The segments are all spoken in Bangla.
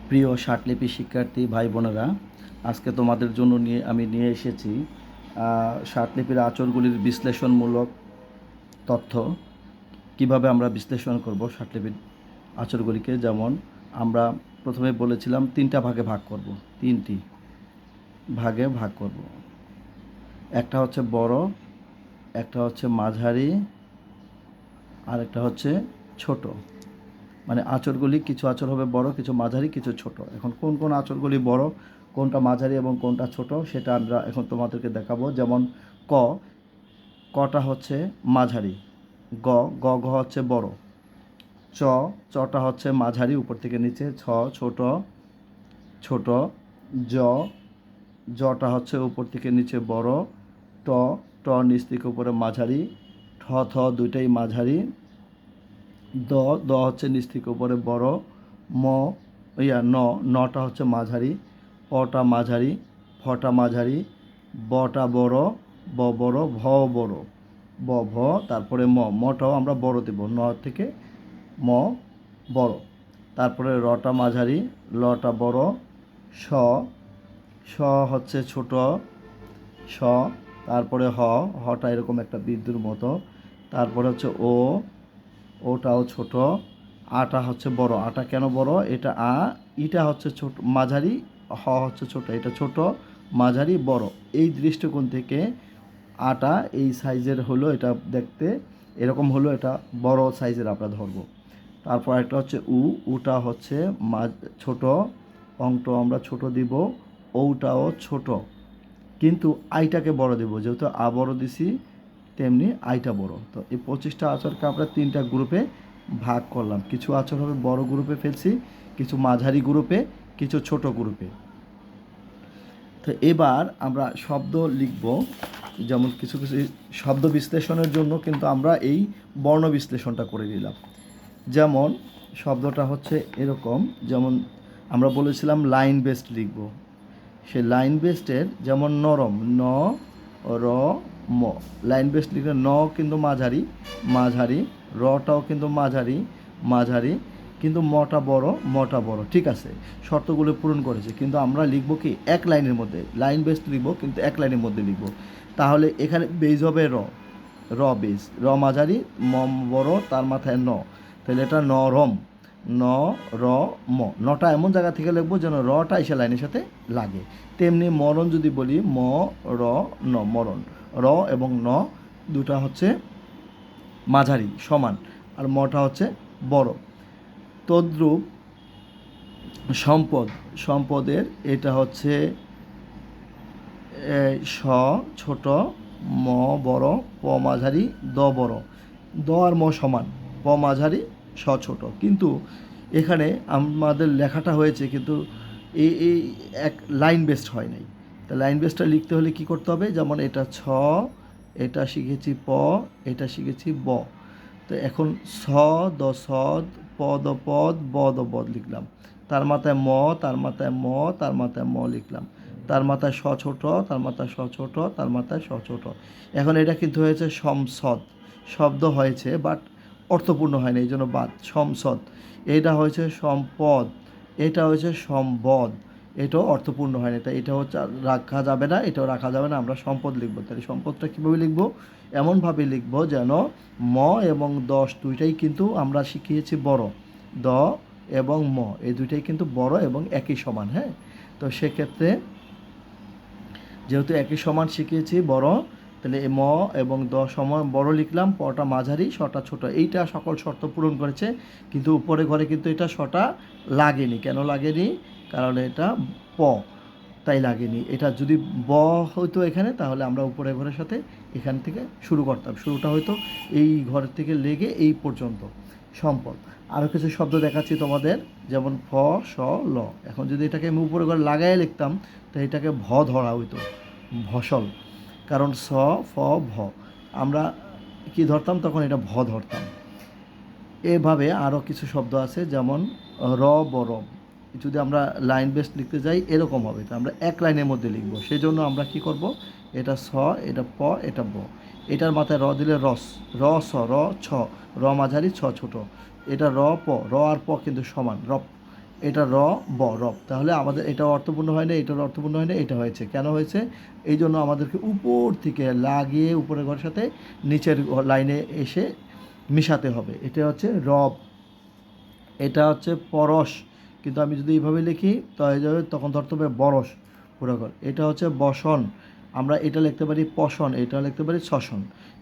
প্রিয় ষাটলিপি শিক্ষার্থী ভাই বোনেরা, আজকে তোমাদের জন্য আমি নিয়ে এসেছি ষাটলিপির আঁচড়গুলির বিশ্লেষণমূলক তথ্য। কিভাবে আমরা বিশ্লেষণ করব ষাটলিপির আঁচড়গুলিকে। যেমন আমরা প্রথমে বলেছিলাম তিনটা ভাগে ভাগ করব, তিনটি ভাগে ভাগ করব। একটা হচ্ছে বড়, একটা হচ্ছে মাঝারি, আর একটা হচ্ছে ছোট। মানে আঁচড়গুলি কিছু আঁচড় হবে বড়, কিছু মাঝারি, কিছু ছোট। এখন কোন কোন আঁচড়গুলি বড়, কোনটা মাঝারি এবং কোনটা ছোট সেটা আমরা এখন তোমাদেরকে দেখাবো। যেমন ক, কটা হচ্ছে মাঝারি, গ, গ ঘ হচ্ছে বড়, চ, চটা হচ্ছে মাঝারি উপর থেকে নিচে, ছ ছোট ছোট, জ, জটা হচ্ছে উপর থেকে নিচে বড়, ট, ট নিচ থেকে উপরে মাঝারি, ঠ, থ দুইটাই মাঝারি, দ, দ হচ্ছে নিচ থেকে উপরে বড়, ম, ন, নটা হচ্ছে মাঝারি, পটা মাঝারি, ফটা মাঝারি, বটা বড়, ব বড়, ভ বড়, ব ভ, তারপরে ম, মটাও আমরা বড় দেব, ন থেকে ম বড়, তারপরে রটা মাঝারি, লটা বড়, স, স হচ্ছে ছোট, স, তারপরে হ, হটা এরকম একটা বিন্দুর মতো, তারপরে হচ্ছে ও, ওটাও ছোট, আটা হচ্ছে বড়। আটা কেন বড়? এটা আ, ইটা হচ্ছে ছোট মাঝারি, হ হচ্ছে ছোট। এটা ছোট, মাঝারি, বড়। এই দৃষ্টিকোণ থেকে আটা এই সাইজের হলো, এটা দেখতে এরকম হলো, এটা বড় সাইজের আমরা ধরবো। তারপর একটা হচ্ছে উটা হচ্ছে ছোট, অংটা আমরা ছোট দিব, ওটাও ছোট, কিন্তু আইটাকে বড় দেব, যেহেতু আ বড় দিছি তেমনি আইটা বড়। তো এই 25টা আঁচড়কে আমরা তিনটা গ্রুপে ভাগ করলাম। কিছু আঁচড় হবে বড় গ্রুপে ফেলছি, কিছু মাঝারি গ্রুপে, কিছু ছোট গ্রুপে। তো এবার আমরা শব্দ লিখব। যেমন কিছু কিছু শব্দ বিশ্লেষণের জন্য কিন্তু আমরা এই বর্ণ বিশ্লেষণটা করে নিলাম। যেমন শব্দটা হচ্ছে এরকম, যেমন আমরা বলেছিলাম লাইন বেসড লিখব। সে লাইন বেসডের যেমন নরম, ন, র, ম। লাইন বেসড লিখলে ন কিন্তু মাঝারি, মাঝারি, রটাও কিন্তু মাঝারি, মাঝারি, কিন্তু মটা বড়, মটা বড়। ঠিক আছে, শর্তগুলো পূরণ করেছে, কিন্তু আমরা লিখব কি এক লাইনের মধ্যে। লাইন বেসড লিখব কিন্তু এক লাইনের মধ্যে লিখব। তাহলে এখানে বেজ হবে র, র বেজ, র মাঝারি, ম বড়, তার মাথায় ন, তাহলে এটা নরম, ন, র, ম। নটা এমন জায়গা থেকে লিখবো যেন রটা এসে লাইনের সাথে লাগে। তেমনি মরণ যদি বলি ম, র, ন, মরণ। র এবং ন দুটা হচ্ছে মাঝারি সমান, আর মটা হচ্ছে বড়। তদ্রূপ সম্পদ, সম্পদের এটা হচ্ছে স ছোট, ম বড়, প মাঝারি, দ বড়। দ আর ম সমান, প মাঝারি, স ছোট। কিন্তু এখানে আমাদের লেখাটা হয়েছে কিন্তু এই এক লাইন বেসড হয় নাই। তা লাইন বেসডটা লিখতে হলে কী করতে হবে? যেমন এটা ছ, এটা শিখেছি প, এটা শিখেছি ব। তো এখন স দ সদ, প দ পদ, ব দ বদ লিখলাম। তার মাথায় ম, তার মাথায় ম, তার মাথায় ম লিখলাম। তার মাথায় স ছোট, তার মাথায় স ছোট, তার মাথায় স ছোট। এখন এটা কিন্তু হয়েছে সমসদ শব্দ হয়েছে, বাট অর্থপূর্ণ হয়নি, এই জন্য বাদ। সমসদ। এটা হয়েছে সম্পদ, এটা হয়েছে সম্বদ, এটাও অর্থপূর্ণ হয়নি, তাই এটা হচ্ছে রাখা যাবে না, এটাও রাখা যাবে না। আমরা সম্পদ লিখবো। তাহলে সম্পদটা কীভাবে লিখবো? এমনভাবে লিখবো যেন ম এবং দশ দুইটাই কিন্তু আমরা শিখিয়েছি বড়, দ এবং ম এই দুইটাই কিন্তু বড় এবং একই সমান। হ্যাঁ, তো সেক্ষেত্রে যেহেতু একই সমান শিখিয়েছি বড়, তাহলে ম এবং দ সমান বড় লিখলাম, পটা মাঝারি, শটা ছোট। এইটা সকল শর্ত পূরণ করেছে, কিন্তু উপরে ঘরে কিন্তু এটা শটা লাগেনি। কেন লাগেনি? কারণ এটা প, তাই লাগেনি। এটা যদি ব হইতো এখানে, তাহলে আমরা উপরে ঘরের সাথে এখান থেকে শুরু করতাম। শুরুটা হয়তো এই ঘর থেকে লেগে এই পর্যন্ত। সম্পদ। আরও কিছু শব্দ দেখাচ্ছি তোমাদের, যেমন ফ, স, ল। এখন যদি এটাকে আমি উপরে ঘরে লাগাই লিখতাম, তো এটাকে ভ ধরা হইতো, ভসল। কারণ স, ফ, ভ, আমরা কি ধরতাম তখন? এটা ভ ধরতাম। এভাবে আরও কিছু শব্দ আছে, যেমন র, বড়। যদি আমরা লাইন বেস লিখতে যাই এরকম হবে, তো আমরা এক লাইনের মধ্যে লিখব। সেই জন্য আমরা কি করব? এটা স, এটা প, এটা ব। এটার মাথায় র দিলে রস, র স, র ছ, র মাঝারি, ছ ছোট। এটা র প, র আর প কিন্তু সমান, রপ। এটা রব, তাহলে আমাদের এটাও অর্থপূর্ণ হয় না, এটার অর্থপূর্ণ হয় না, এটা হয়েছে। কেন হয়েছে? এই জন্য আমাদেরকে উপর থেকে লাগিয়ে উপরের ঘরের সাথে নিচের লাইনে এসে মিশাতে হবে। এটা হচ্ছে রব, এটা হচ্ছে পরশ, কিন্তু আমি যদি এইভাবে লিখি তাহলে তখন ধরতে হবে বরস পুরো ঘর। এটা হচ্ছে বসন, আমরা এটা লিখতে পারি পশন, এটা লিখতে পারি শ্বসন।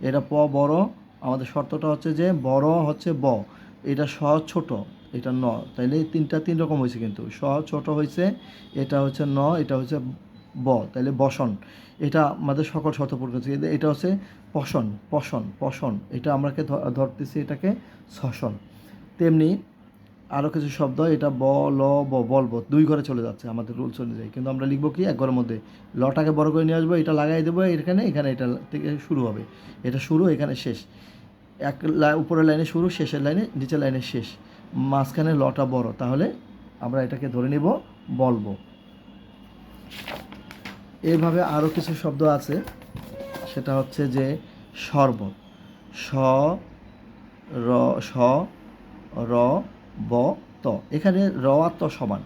এটা বড়, আমাদের শর্তটা হচ্ছে যে বড় হচ্ছে এটা ছোট, এটা তাইলে তিন রকম হয়েছে, কিন্তু ছোট হয়েছে, এটা হচ্ছে এটা হচ্ছে তাইলে বসন। এটা আমাদের সকল শর্ত পূরণ করছে। এটা হচ্ছে পশন, এটা আমরাকে ধরতেছি এটাকে শ্বসন। তেমনি আরও কিছু শব্দ, এটা বলবো 2 ঘরে চলে যাচ্ছে আমাদের রুল চলে যায়, কিন্তু আমরা লিখবো কি 1 ঘরের মধ্যে। লটাকে বড় করে নিয়ে আসবো, এটা লাগাই দেবো এখানে এটা থেকে শুরু হবে, এটা শুরু, এখানে শেষ। উপরের লাইনে শুরু, শেষের লাইনে, নিচের লাইনে শেষ, মাঝখানে লটা বড়, তাহলে আমরা এটাকে ধরে নিব বলবো। এইভাবে আরও কিছু শব্দ আছে, সেটা হচ্ছে যে শরবত, স র স র ব ত, এখানে র আর ত সমান,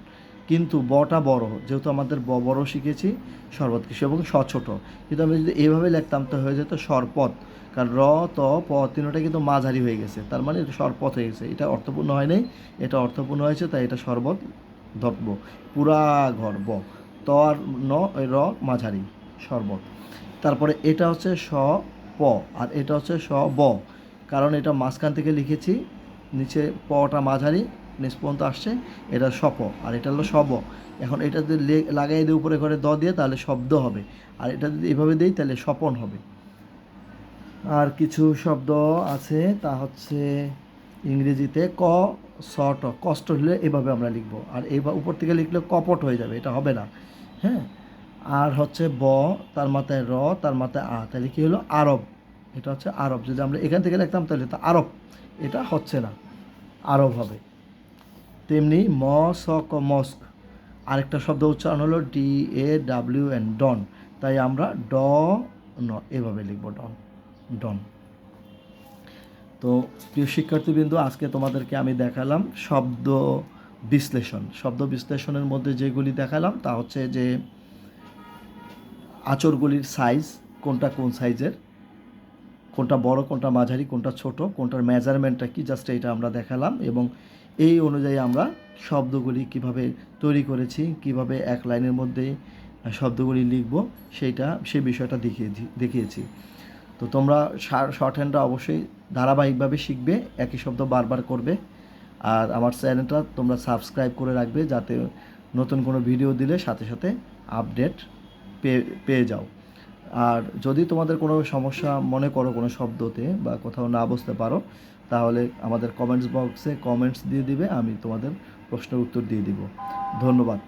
কিন্তু বটা বড়, যেহেতু আমাদের বড় শিখেছি শরবত কিছু এবং ছোট, কিন্তু আমি যদি এইভাবে লিখতাম তো হয়ে যেত সরপথ, কারণ র ত প তিনটা কিন্তু মাঝারি হয়ে গেছে, তার মানে এটা সরপথ হয়ে গেছে। এটা অর্থপূর্ণ হয় নাই, এটা অর্থপূর্ণ হয়েছে, তাই এটা শরবত ধরব। পুরা ঘর ত আর র মাঝারি, শরবত। তারপরে এটা হচ্ছে প, আর এটা হচ্ছে ব, কারণ এটা মাঝখান থেকে লিখেছি, নিচে পটা মাঝারি, নিচ পর্যন্ত আসছে, এটা সপ, আর এটা হলো সব। এখন এটা যদি লাগাই দিই উপরে ঘরে দিয়ে, তাহলে শব্দ হবে, আর এটা যদি এভাবে দিই তাহলে স্বপন হবে। আর কিছু শব্দ আছে, তা হচ্ছে ইংরেজিতে কষ্ট হলে এভাবে আমরা লিখবো, আর এইবার উপর থেকে লিখলে কপট হয়ে যাবে, এটা হবে না। হ্যাঁ, আর হচ্ছে তার মাথায় তার মাথায় তাহলে কী হলো আরব, এটা হচ্ছে আরব। যদি আমরা এখান থেকে লিখতাম তাহলে তো আরব, এটা হচ্ছে না, আরব হবে। তেমনি মস্ক, আরেকটা শব্দ উচ্চারণ হলো DAWN, ডন, তাই আমরা এভাবে লিখব ডন। তো প্রিয় শিক্ষার্থীবৃন্দ, আজকে তোমাদেরকে আমি দেখালাম শব্দ বিশ্লেষণের মধ্যে যেগুলি দেখালাম তা হচ্ছে যে আঁচড়গুলির সাইজ, কোনটা কোন সাইজের, কোনটা বড়, কোনটা মাঝারি, কোনটা ছোট, কোনটার মেজারমেন্টটা কি, জাস্ট এটা আমরা দেখালাম, এবং এই অনুযায়ী আমরা শব্দগুলি কিভাবে তৈরি করেছি, কিভাবে এক লাইনের মধ্যে শব্দগুলি লিখব, সেই বিষয়টা দেখিয়েছি। তো তোমরা শর্ট হ্যান্ডটা অবশ্যই ধারাবাহিকভাবে শিখবে, একই শব্দ বারবার করবে, আর আমার চ্যানেলটা তোমরা সাবস্ক্রাইব করে রাখবে, যাতে নতুন কোনো ভিডিও দিলে সাথে সাথে আপডেট পেয়ে যাও। আর যদি তোমাদের কোনো সমস্যা মনে করো কোনো শব্দতে বা কোথাও না বুঝতে পারো, তাহলে আমাদের কমেন্টস বক্সে কমেন্টস দিয়ে দিবে, আমি তোমাদের প্রশ্নের উত্তর দিয়ে দিব। ধন্যবাদ।